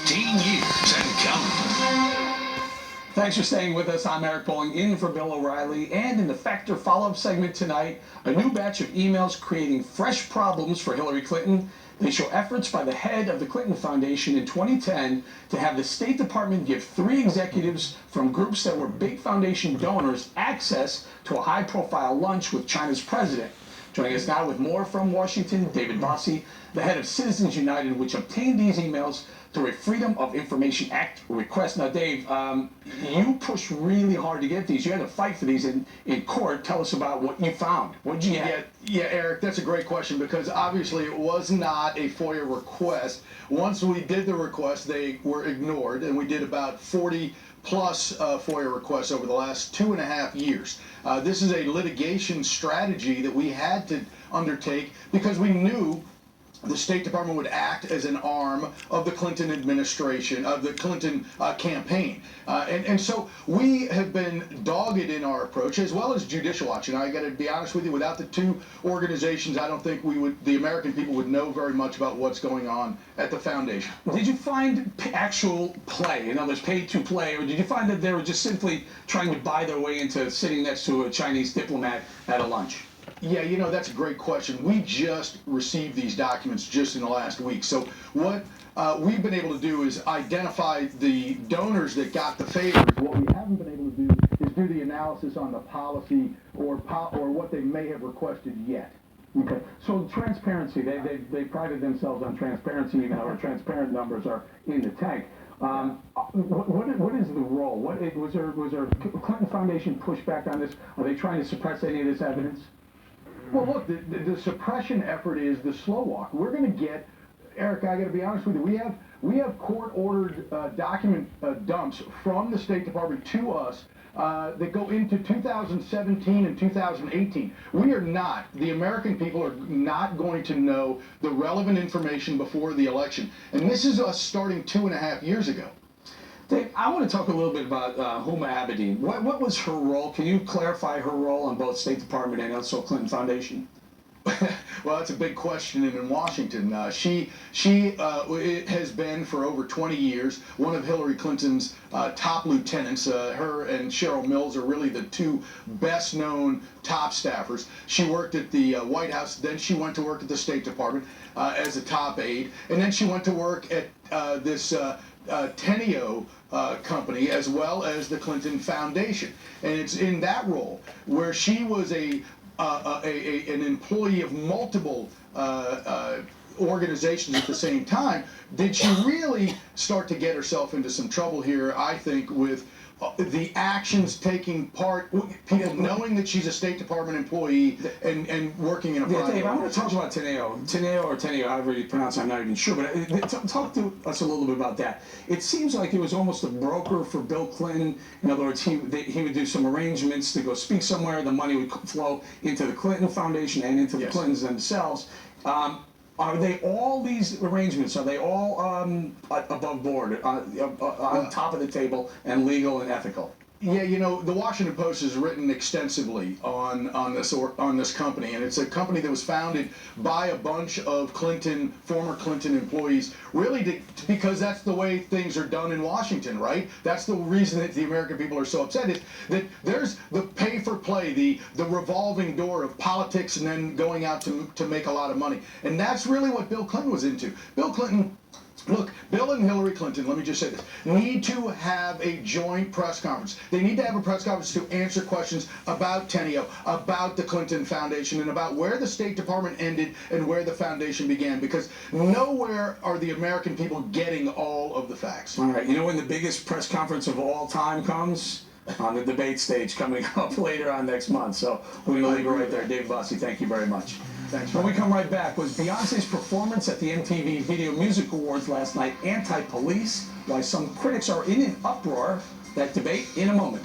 15 years and counting. Thanks for staying with us. I'm Eric Bowling in for Bill O'Reilly. And in the Factor follow-up segment tonight, a new batch of emails creating fresh problems for Hillary Clinton. They show efforts by the head of the Clinton Foundation in 2010 to have the State Department give 3 executives from groups that were big foundation donors access to a high-profile lunch with China's president. Joining us now with more from Washington, David Bossie, the head of Citizens United, which obtained these emails through a Freedom of Information Act request. Now, Dave, you pushed really hard to get these. You had to fight for these in court. Tell us about what you found. What did you have? Yeah, Eric, that's a great question because obviously it was not a FOIA request. Once we did the request, they were ignored, and we did about 40 plus FOIA requests over the last 2.5 years. This is a litigation strategy that we had to undertake because we knew the State Department would act as an arm of the Clinton administration, of the Clinton campaign. And so we have been dogged in our approach, as well as Judicial Watch. And I got to be honest with you, without the 2 organizations, I don't think the American people would know very much about what's going on at the foundation. Did you find actual play, in other words, paid to play, or did you find that they were just simply trying to buy their way into sitting next to a Chinese diplomat at a lunch? Yeah, you know, that's a great question. We just received these documents just in the last week. So what we've been able to do is identify the donors that got the favors. What we haven't been able to do is do the analysis on the policy or what they may have requested yet. Okay. So transparency, they prided themselves on transparency, even though our transparent numbers are in the tank. What is the role? Was there Clinton Foundation pushback on this? Are they trying to suppress any of this evidence? Well, look, the suppression effort is the slow walk. We're going to get, Eric, I got to be honest with you, we have court-ordered document dumps from the State Department to us that go into 2017 and 2018. We are not, the American people are not going to know the relevant information before the election. And this is us starting 2.5 years ago. Dave, I want to talk a little bit about Huma Abedin. What was her role? Can you clarify her role on both State Department and also Clinton Foundation? Well, that's a big question in Washington. She has been for over 20 years one of Hillary Clinton's top lieutenants. Her and Cheryl Mills are really the 2 best-known top staffers. She worked at the White House, then she went to work at the State Department as a top aide, and then she went to work at this Teneo company as well as the Clinton Foundation. And it's in that role where she was an employee of multiple organizations at the same time, did she really start to get herself into some trouble here, I think, with the actions taking part, people knowing that she's a State Department employee and working in a private Dave, I want to talk organization. about Teneo, however you pronounce it, I'm not even sure, but talk to us a little bit about that. It seems like it was almost a broker for Bill Clinton. In other words, he would do some arrangements to go speak somewhere, the money would flow into the Clinton Foundation and into the Clintons themselves. Are they all these arrangements? Are they all above board, on top of the table, and legal and ethical? Yeah, you know, the Washington Post has written extensively on this company, and it's a company that was founded by a bunch of former Clinton employees, really because that's the way things are done in Washington, right? That's the reason that the American people are so upset, is that there's the pay for play, the revolving door of politics and then going out to make a lot of money. And that's really what Bill Clinton was into. Bill Clinton, look, Bill and Hillary Clinton, let me just say this, need to have a joint press conference. They need to have a press conference to answer questions about Teneo, about the Clinton Foundation, and about where the State Department ended and where the foundation began, because nowhere are the American people getting all of the facts. All right, you know when the biggest press conference of all time comes? On the debate stage coming up later on next month. So we're going to leave it right there. Dave Bossie, thank you very much. Thanks. When we come right back, was Beyonce's performance at the MTV Video Music Awards last night anti-police? Why some critics are in an uproar? That debate in a moment.